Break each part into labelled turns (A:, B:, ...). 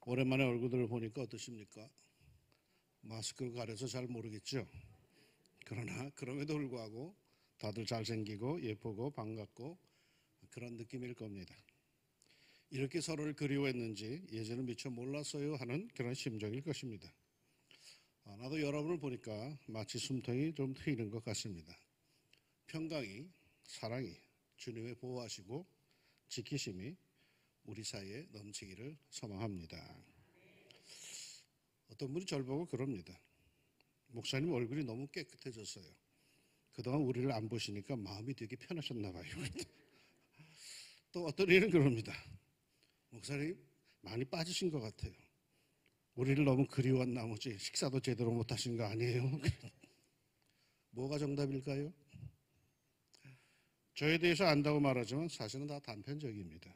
A: 오랜만에 얼굴들을 보니까 어떠십니까? 마스크를 가려서 잘 모르겠죠. 그러나 그럼에도 불구하고 다들 잘생기고 예쁘고 반갑고 그런 느낌일 겁니다. 이렇게 서로를 그리워했는지 예전에 미처 몰랐어요 하는 그런 심정일 것입니다. 나도 여러분을 보니까 마치 숨통이 좀 트이는 것 같습니다. 평강이, 사랑이, 주님의 보호하시고 지키심이 우리 사이에 넘치기를 소망합니다. 어떤 분이 저를 보고 그럽니다. 목사님 얼굴이 너무 깨끗해졌어요. 그동안 우리를 안 보시니까 마음이 되게 편하셨나 봐요. 또 어떤 이는 그럽니다. 목사님 많이 빠지신 것 같아요. 우리를 너무 그리워한 나머지 식사도 제대로 못하신 거 아니에요? 뭐가 정답일까요? 저에 대해서 안다고 말하지만 사실은 다 단편적입니다.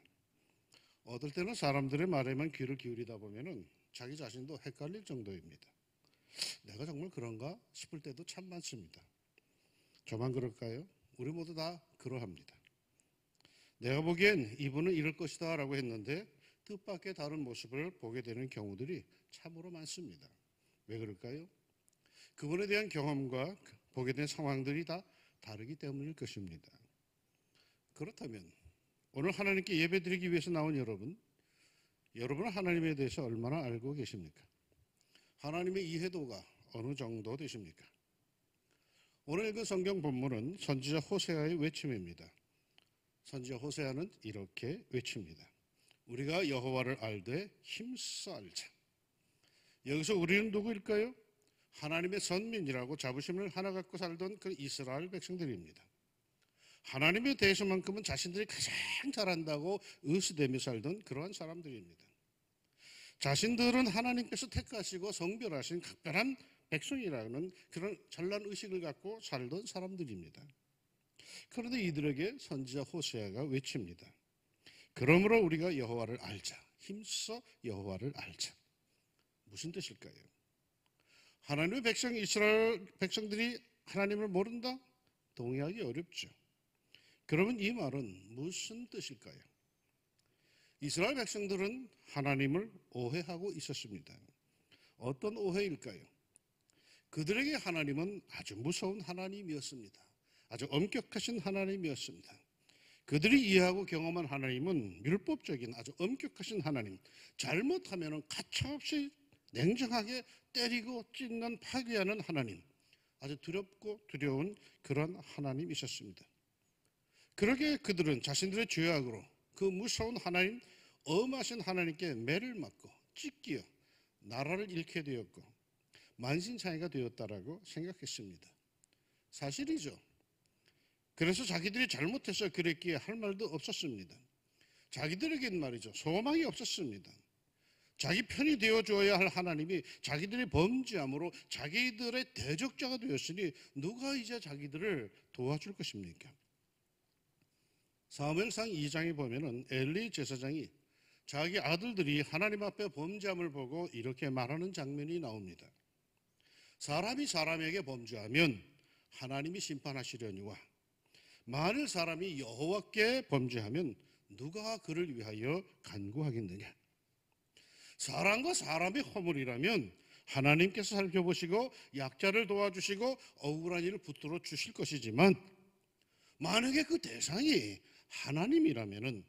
A: 어떨 때는 사람들의 말에만 귀를 기울이다 보면은 자기 자신도 헷갈릴 정도입니다. 내가 정말 그런가 싶을 때도 참 많습니다. 저만 그럴까요? 우리 모두 다 그러합니다. 내가 보기엔 이분은 이럴 것이다 라고 했는데 뜻밖의 다른 모습을 보게 되는 경우들이 참으로 많습니다. 왜 그럴까요? 그분에 대한 경험과 보게 된 상황들이 다 다르기 때문일 것입니다. 그렇다면 오늘 하나님께 예배드리기 위해서 나온 여러분은 하나님에 대해서 얼마나 알고 계십니까? 하나님의 이해도가 어느 정도 되십니까? 오늘 읽은 성경 본문은 선지자 호세아의 외침입니다. 선지자 호세아는 이렇게 외칩니다. 우리가 여호와를 알되 힘써 알자. 여기서 우리는 누구일까요? 하나님의 선민이라고 자부심을 하나 갖고 살던 그 이스라엘 백성들입니다. 하나님에 대해서만큼은 자신들이 가장 잘한다고 의시되며 살던 그러한 사람들입니다. 자신들은 하나님께서 택하시고 성별하신 각별한 백성이라는 그런 전란 의식을 갖고 살던 사람들입니다. 그런데 이들에게 선지자 호세아가 외칩니다. 그러므로 우리가 여호와를 알자. 힘써 여호와를 알자. 무슨 뜻일까요? 하나님의 백성 이스라엘 백성들이 하나님을 모른다? 동의하기 어렵죠. 그러면 이 말은 무슨 뜻일까요? 이스라엘 백성들은 하나님을 오해하고 있었습니다. 어떤 오해일까요? 그들에게 하나님은 아주 무서운 하나님이었습니다. 아주 엄격하신 하나님이었습니다. 그들이 이해하고 경험한 하나님은 율법적인 아주 엄격하신 하나님, 잘못하면 가차없이 냉정하게 때리고 찢는 파괴하는 하나님, 아주 두렵고 두려운 그런 하나님이셨습니다. 그러게 그들은 자신들의 죄악으로 그 무서운 하나님, 엄하신 하나님께 매를 맞고 찢기어 나라를 잃게 되었고 만신창이가 되었다라고 생각했습니다. 사실이죠. 그래서 자기들이 잘못해서 그랬기에 할 말도 없었습니다. 자기들에겐 말이죠. 소망이 없었습니다. 자기 편이 되어줘야 할 하나님이 자기들의 범죄함으로 자기들의 대적자가 되었으니 누가 이제 자기들을 도와줄 것입니까? 사무엘상 2장에 보면은 엘리 제사장이 자기 아들들이 하나님 앞에 범죄함을 보고 이렇게 말하는 장면이 나옵니다. 사람이 사람에게 범죄하면 하나님이 심판하시려니와 만일 사람이 여호와께 범죄하면 누가 그를 위하여 간구하겠느냐. 사람과 사람의 허물이라면 하나님께서 살펴보시고 약자를 도와주시고 억울한 일을 붙들어 주실 것이지만 만약에 그 대상이 하나님이라면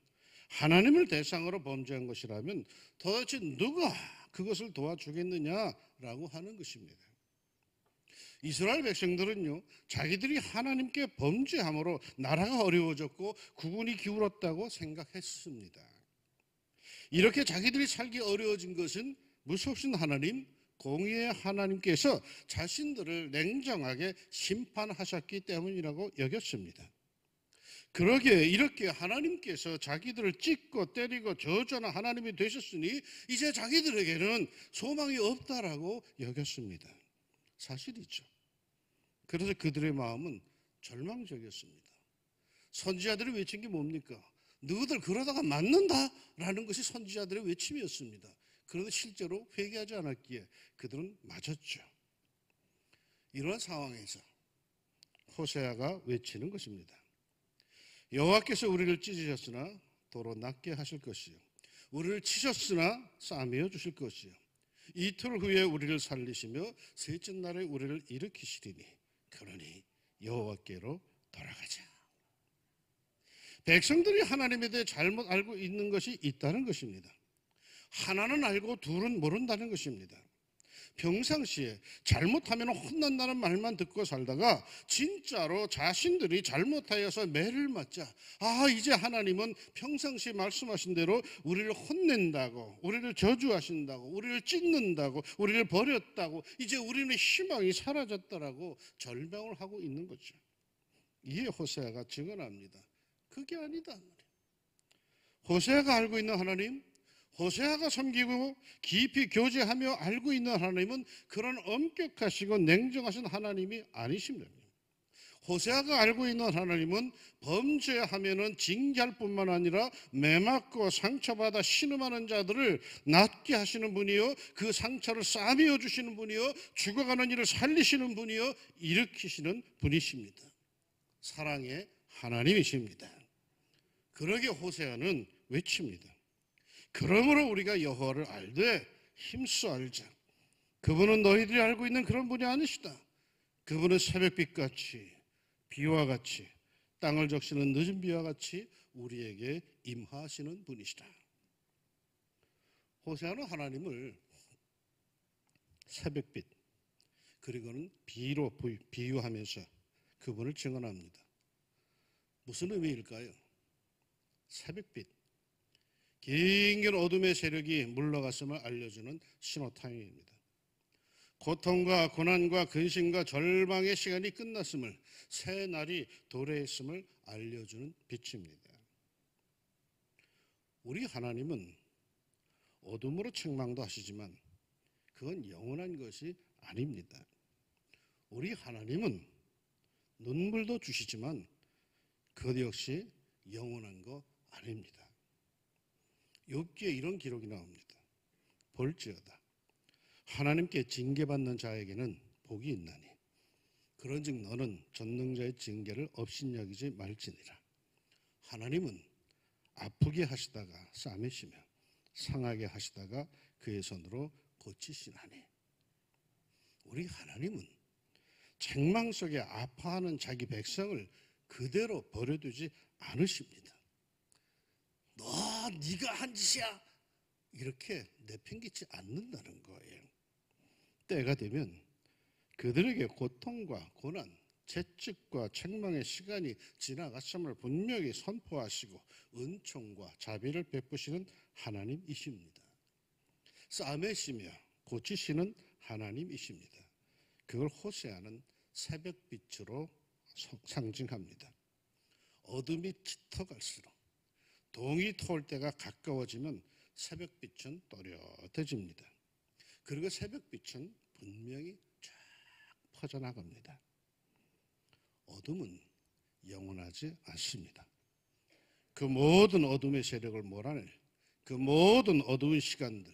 A: 하나님을 대상으로 범죄한 것이라면 도대체 누가 그것을 도와주겠느냐라고 하는 것입니다. 이스라엘 백성들은요, 자기들이 하나님께 범죄함으로 나라가 어려워졌고 국운이 기울었다고 생각했습니다. 이렇게 자기들이 살기 어려워진 것은 무섭신 하나님, 공의의 하나님께서 자신들을 냉정하게 심판하셨기 때문이라고 여겼습니다. 그러기에 이렇게 하나님께서 자기들을 찢고 때리고 저주하는 하나님이 되셨으니 이제 자기들에게는 소망이 없다라고 여겼습니다. 사실이죠. 그래서 그들의 마음은 절망적이었습니다. 선지자들이 외친 게 뭡니까? 너희들 그러다가 맞는다라는 것이 선지자들의 외침이었습니다. 그런데 실제로 회개하지 않았기에 그들은 맞았죠. 이러한 상황에서 호세아가 외치는 것입니다. 여호와께서 우리를 찢으셨으나 도로 낫게 하실 것이요 우리를 치셨으나 싸매어 주실 것이요 이틀 후에 우리를 살리시며 셋째 날에 우리를 일으키시리니 그러니 여호와께로 돌아가자. 백성들이 하나님에 대해 잘못 알고 있는 것이 있다는 것입니다. 하나는 알고 둘은 모른다는 것입니다. 평상시에 잘못하면 혼난다는 말만 듣고 살다가 진짜로 자신들이 잘못하여서 매를 맞자 이제 하나님은 평상시에 말씀하신 대로 우리를 혼낸다고, 우리를 저주하신다고, 우리를 찢는다고, 우리를 버렸다고, 이제 우리는 희망이 사라졌다라고 절망을 하고 있는 거죠. 이에 호세아가 증언합니다. 그게 아니다. 호세아가 알고 있는 하나님, 호세아가 섬기고 깊이 교제하며 알고 있는 하나님은 그런 엄격하시고 냉정하신 하나님이 아니십니다. 호세아가 알고 있는 하나님은 범죄하면은 징계할 뿐만 아니라 매맞고 상처받아 신음하는 자들을 낫게 하시는 분이요, 그 상처를 싸매어 주시는 분이요, 죽어가는 이를 살리시는 분이요, 일으키시는 분이십니다. 사랑의 하나님이십니다. 그러게 호세아는 외칩니다. 그러므로 우리가 여호와를 알되 힘써 알자. 그분은 너희들이 알고 있는 그런 분이 아니시다. 그분은 새벽빛같이 비와 같이 땅을 적시는 늦은 비와 같이 우리에게 임하시는 분이시다. 호세아는 하나님을 새벽빛 그리고는 비로 비유하면서 그분을 증언합니다. 무슨 의미일까요? 새벽빛, 긴 어둠의 세력이 물러갔음을 알려주는 신호타임입니다. 고통과 고난과 근심과 절망의 시간이 끝났음을, 새 날이 도래했음을 알려주는 빛입니다. 우리 하나님은 어둠으로 책망도 하시지만 그건 영원한 것이 아닙니다. 우리 하나님은 눈물도 주시지만 그것 역시 영원한 거 아닙니다. 욥기에 이런 기록이 나옵니다. 볼지어다 하나님께 징계받는 자에게는 복이 있나니 그런즉 너는 전능자의 징계를 업신여기지 말지니라. 하나님은 아프게 하시다가 싸매시며 상하게 하시다가 그의 손으로 고치시나니. 우리 하나님은 책망 속에 아파하는 자기 백성을 그대로 버려두지 않으십니다. 네가 한 짓이야 이렇게 내팽개치 않는다는 거예요. 때가 되면 그들에게 고통과 고난, 채찍과 책망의 시간이 지나갔음을 분명히 선포하시고 은총과 자비를 베푸시는 하나님이십니다. 싸매시며 고치시는 하나님이십니다. 그걸 호세아는 새벽빛으로 상징합니다. 어둠이 짙어갈수록 동이 터올 때가 가까워지면 새벽빛은 또렷해집니다. 그리고 새벽빛은 분명히 쫙 퍼져나갑니다. 어둠은 영원하지 않습니다. 그 모든 어둠의 세력을 몰아낼 그 모든 어두운 시간들,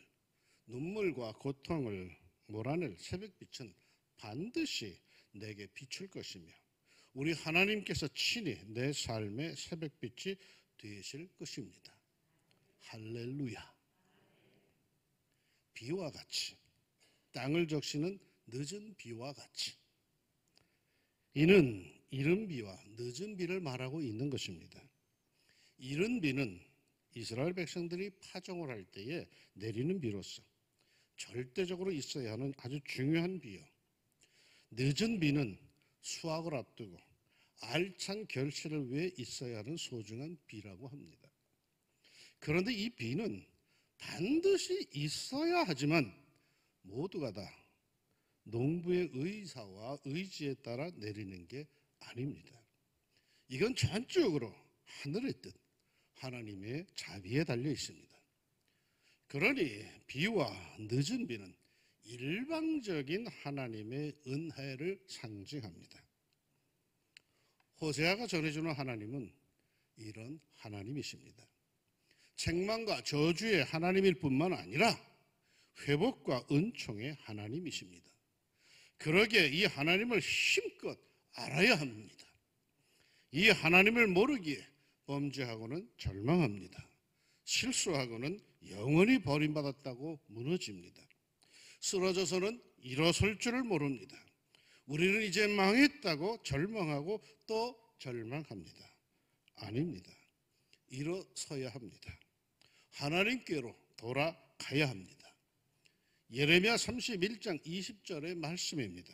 A: 눈물과 고통을 몰아낼 새벽빛은 반드시 내게 비출 것이며 우리 하나님께서 친히 내 삶의 새벽빛이 되실 것입니다. 할렐루야. 비와 같이, 땅을 적시는 늦은 비와 같이. 이는 이른 비와 늦은 비를 말하고 있는 것입니다. 이른 비는 이스라엘 백성들이 파종을 할 때에 내리는 비로서 절대적으로 있어야 하는 아주 중요한 비요. 늦은 비는 수확을 앞두고 알찬 결실을 위해 있어야 하는 소중한 비라고 합니다. 그런데 이 비는 반드시 있어야 하지만 모두가 다 농부의 의사와 의지에 따라 내리는 게 아닙니다. 이건 전적으로 하늘의 뜻, 하나님의 자비에 달려 있습니다. 그러니 비와 늦은 비는 일방적인 하나님의 은혜를 상징합니다. 호세아가 전해주는 하나님은 이런 하나님이십니다. 책망과 저주의 하나님일 뿐만 아니라 회복과 은총의 하나님이십니다. 그러기에 이 하나님을 힘껏 알아야 합니다. 이 하나님을 모르기에 범죄하고는 절망합니다. 실수하고는 영원히 버림받았다고 무너집니다. 쓰러져서는 일어설 줄을 모릅니다. 우리는 이제 망했다고 절망하고 또 절망합니다. 아닙니다. 일어서야 합니다. 하나님께로 돌아가야 합니다. 예레미야 31장 20절의 말씀입니다.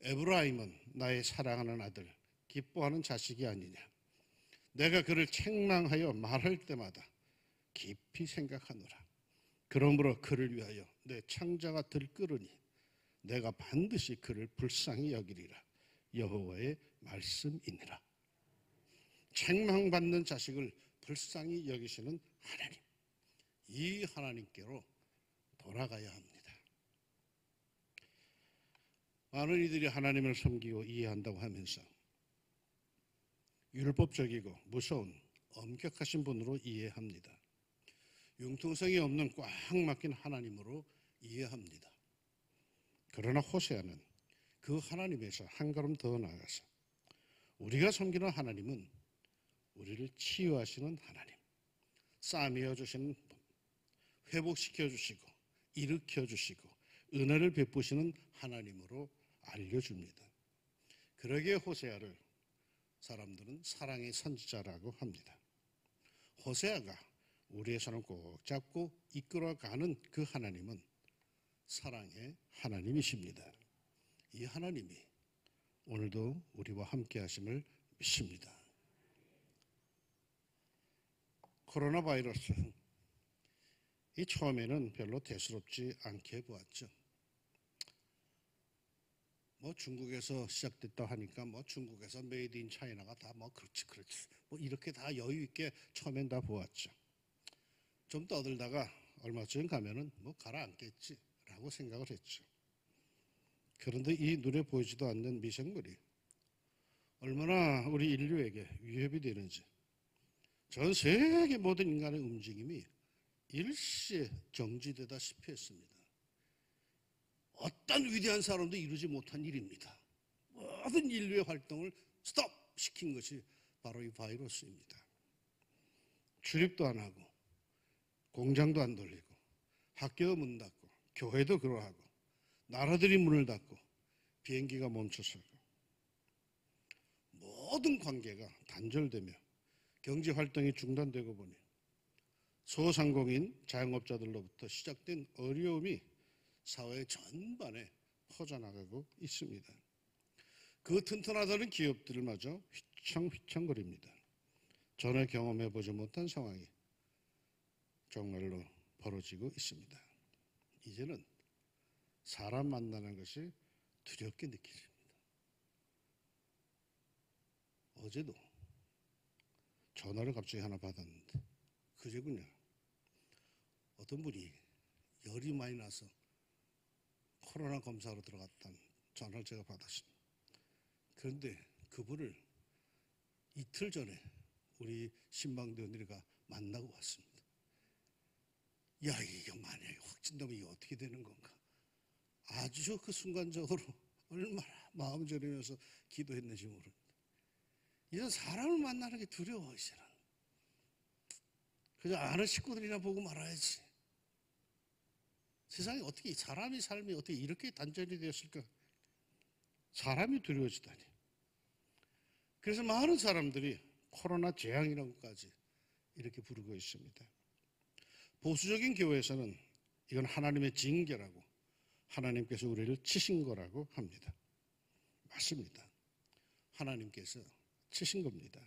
A: 에브라임은 나의 사랑하는 아들, 기뻐하는 자식이 아니냐. 내가 그를 책망하여 말할 때마다 깊이 생각하노라. 그러므로 그를 위하여 내 창자가 들끓으니 내가 반드시 그를 불쌍히 여기리라. 여호와의 말씀이니라. 책망받는 자식을 불쌍히 여기시는 하나님, 이 하나님께로 돌아가야 합니다. 많은 이들이 하나님을 섬기고 이해한다고 하면서 율법적이고 무서운 엄격하신 분으로 이해합니다. 융통성이 없는 꽉 막힌 하나님으로 이해합니다. 그러나 호세아는 그 하나님에서 한 걸음 더 나아가서 우리가 섬기는 하나님은 우리를 치유하시는 하나님, 싸매어 주시는 분, 회복시켜 주시고 일으켜 주시고 은혜를 베푸시는 하나님으로 알려줍니다. 그러기에 호세아를 사람들은 사랑의 선지자라고 합니다. 호세아가 우리의 손을 꼭 잡고 이끌어가는 그 하나님은 사랑의 하나님이십니다. 이 하나님이 오늘도 우리와 함께 하심을 믿습니다. 코로나 바이러스, 이 처음에는 별로 대수롭지 않게 보았죠. 중국에서 시작됐다 하니까 중국에서 메이드 인 차이나가 다 그렇지 이렇게 다 여유 있게 처음엔 다 보았죠. 좀 떠들다가 얼마 전 가면은 가라앉겠지라고 생각을 했죠. 그런데 이 눈에 보이지도 않는 미생물이 얼마나 우리 인류에게 위협이 되는지, 전 세계 모든 인간의 움직임이 일시에 정지되다시피 했습니다. 어떤 위대한 사람도 이루지 못한 일입니다. 모든 인류의 활동을 스톱시킨 것이 바로 이 바이러스입니다. 출입도 안 하고 공장도 안 돌리고 학교도 문 닫고 교회도 그러하고 나라들이 문을 닫고 비행기가 멈춰서고 모든 관계가 단절되며 경제활동이 중단되고 보니 소상공인 자영업자들로부터 시작된 어려움이 사회 전반에 퍼져나가고 있습니다. 그 튼튼하다는 기업들마저 휘청휘청거립니다. 전에 경험해보지 못한 상황이 정말로 벌어지고 있습니다. 이제는 사람 만나는 것이 두렵게 느껴집니다. 어제도 전화를 갑자기 하나 받았는데 그제군요. 어떤 분이 열이 많이 나서 코로나 검사로 들어갔다는 전화를 제가 받았습니다. 그런데 그분을 이틀 전에 우리 신방대 언니가 만나고 왔습니다. 야, 이게 만약에 확진되면 이게 어떻게 되는 건가? 아주 그 순간적으로 얼마나 마음 졸이면서 기도했는지 모릅니다. 이런 사람을 만나는 게 두려워, 이제는. 그저 아는 식구들이나 보고 말아야지. 세상에 어떻게 사람의 삶이 어떻게 이렇게 단절이 되었을까? 사람이 두려워지다니. 그래서 많은 사람들이 코로나 재앙이라고까지 이렇게 부르고 있습니다. 보수적인 교회에서는 이건 하나님의 징계라고, 하나님께서 우리를 치신 거라고 합니다. 맞습니다. 하나님께서 치신 겁니다.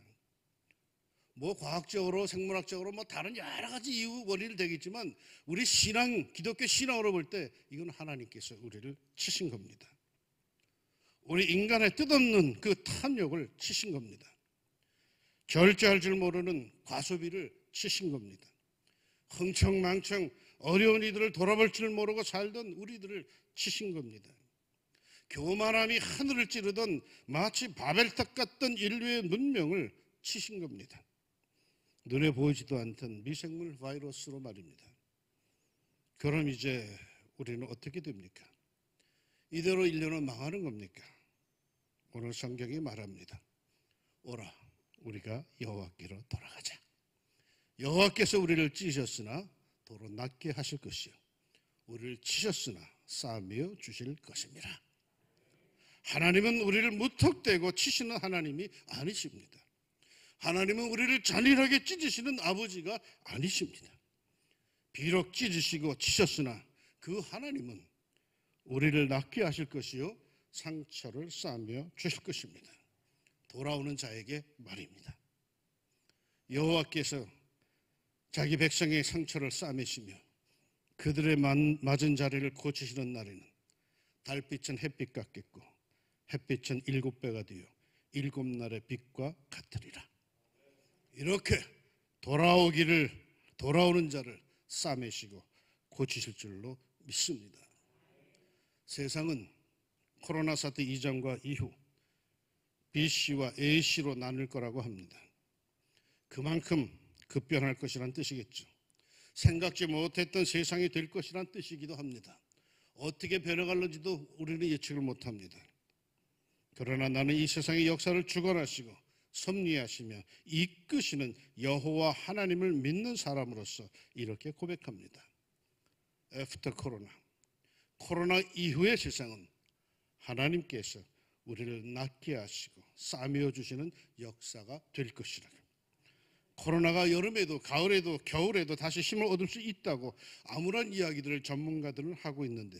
A: 과학적으로 생물학적으로 다른 여러 가지 이유 원인을 되겠지만 우리 신앙, 기독교 신앙으로 볼 때 이건 하나님께서 우리를 치신 겁니다. 우리 인간의 뜻없는 그 탐욕을 치신 겁니다. 절제할 줄 모르는 과소비를 치신 겁니다. 흥청망청 어려운 이들을 돌아볼 줄 모르고 살던 우리들을 치신 겁니다. 교만함이 하늘을 찌르던 마치 바벨탑 같던 인류의 문명을 치신 겁니다. 눈에 보이지도 않던 미생물 바이러스로 말입니다. 그럼 이제 우리는 어떻게 됩니까? 이대로 인류는 망하는 겁니까? 오늘 성경이 말합니다. 오라, 우리가 여호와께로 돌아가자. 여호와께서 우리를 찢으셨으나 도로 낫게 하실 것이요 우리를 치셨으나 싸매어 주실 것입니다. 하나님은 우리를 무턱대고 치시는 하나님이 아니십니다. 하나님은 우리를 잔인하게 찢으시는 아버지가 아니십니다. 비록 찢으시고 치셨으나 그 하나님은 우리를 낫게 하실 것이요 상처를 싸매어 주실 것입니다. 돌아오는 자에게 말입니다. 여호와께서 자기 백성의 상처를 싸매시며 그들의 맞은 자리를 고치시는 날에는 달빛은 햇빛 같겠고 햇빛은 7배가 되어 7날의 빛과 같으리라. 이렇게 돌아오는 자를 싸매시고 고치실 줄로 믿습니다. 세상은 코로나 사태 이전과 이후 BC와 AC로 나눌 거라고 합니다. 그만큼 급변할 것이란 뜻이겠죠. 생각지 못했던 세상이 될 것이란 뜻이기도 합니다. 어떻게 변해갈는지도 우리는 예측을 못합니다. 그러나 나는 이 세상의 역사를 주관하시고 섭리하시며 이끄시는 여호와 하나님을 믿는 사람으로서 이렇게 고백합니다. 애프터 코로나 이후의 세상은 하나님께서 우리를 낫게 하시고 싸매어 주시는 역사가 될 것이라. 코로나가 여름에도 가을에도 겨울에도 다시 힘을 얻을 수 있다고 아무런 이야기들을 전문가들은 하고 있는데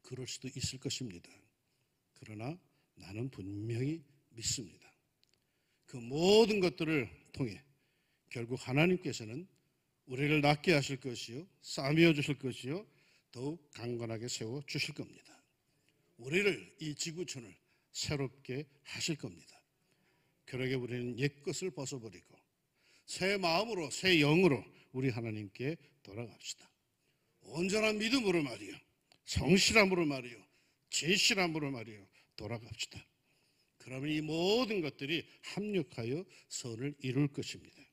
A: 그럴 수도 있을 것입니다. 그러나 나는 분명히 믿습니다. 그 모든 것들을 통해 결국 하나님께서는 우리를 낫게 하실 것이요 싸매어 주실 것이요 더욱 강건하게 세워 주실 겁니다. 우리를 이 지구촌을 새롭게 하실 겁니다. 그러게 우리는 옛것을 벗어버리고 새 마음으로 새 영으로 우리 하나님께 돌아갑시다. 온전한 믿음으로 말이요 성실함으로 말이요 진실함으로 말이요 돌아갑시다. 그러면 이 모든 것들이 합력하여 선을 이룰 것입니다.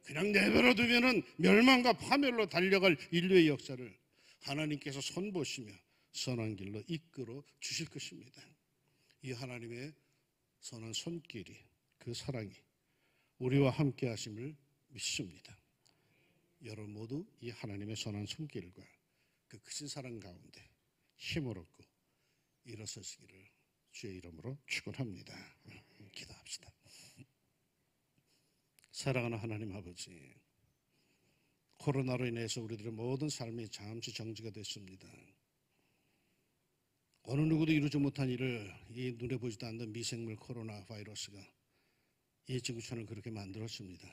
A: 그냥 내버려 두면은 멸망과 파멸로 달려갈 인류의 역사를 하나님께서 손보시며 선한 길로 이끌어 주실 것입니다. 이 하나님의 선한 손길이 그 사랑이 우리와 함께 하심을 믿습니다. 여러분 모두 이 하나님의 선한 손길과 그 크신 사랑 가운데 힘을 얻고 일어서시기를 주의 이름으로 축원합니다. 기도합시다. 사랑하는 하나님 아버지, 코로나로 인해서 우리들의 모든 삶이 잠시 정지가 됐습니다. 어느 누구도 이루지 못한 일을 이 눈에 보지도 않는 미생물 코로나 바이러스가 이 지구촌을 그렇게 만들었습니다.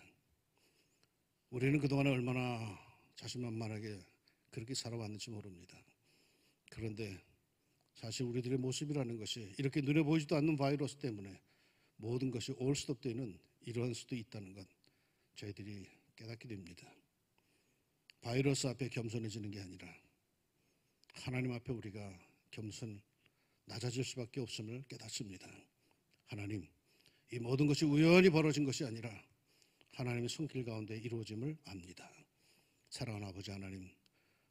A: 우리는 그동안에 얼마나 자신만만하게 그렇게 살아왔는지 모릅니다. 그런데 사실 우리들의 모습이라는 것이 이렇게 눈에 보이지도 않는 바이러스 때문에 모든 것이 올 수도 없는 이러한 수도 있다는 것 저희들이 깨닫게 됩니다. 바이러스 앞에 겸손해지는 게 아니라 하나님 앞에 우리가 낮아질 수밖에 없음을 깨닫습니다. 하나님, 이 모든 것이 우연히 벌어진 것이 아니라 하나님의 손길 가운데 이루어짐을 압니다. 사랑하는 아버지 하나님,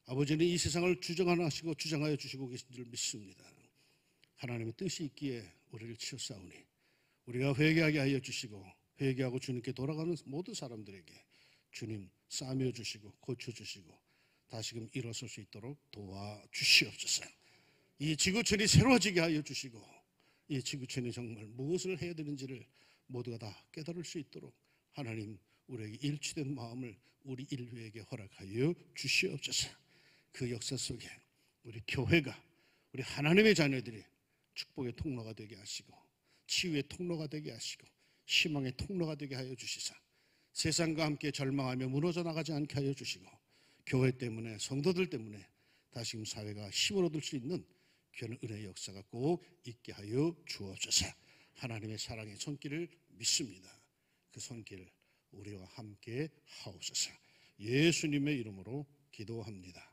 A: 아버지는 이 세상을 주장하시고 주장하여 주시고 계신 줄 믿습니다. 하나님의 뜻이 있기에 우리를 치셨사오니 우리가 회개하게 하여 주시고 회개하고 주님께 돌아가는 모든 사람들에게 주님 싸매어 주시고 고쳐주시고 다시금 일어설 수 있도록 도와주시옵소서. 이 지구촌이 새로워지게 하여 주시고 이 지구촌이 정말 무엇을 해야 되는지를 모두가 다 깨달을 수 있도록 하나님 우리에게 일치된 마음을 우리 인류에게 허락하여 주시옵소서. 그 역사 속에 우리 교회가 우리 하나님의 자녀들이 축복의 통로가 되게 하시고 치유의 통로가 되게 하시고 희망의 통로가 되게 하여 주시사 세상과 함께 절망하며 무너져 나가지 않게 하여 주시고 교회 때문에 성도들 때문에 다시금 사회가 힘을 얻을 수 있는 그런 은혜의 역사가 꼭 있게 하여 주옵소서. 하나님의 사랑의 손길을 믿습니다. 그 손길 우리와 함께 하옵소서. 예수님의 이름으로 기도합니다.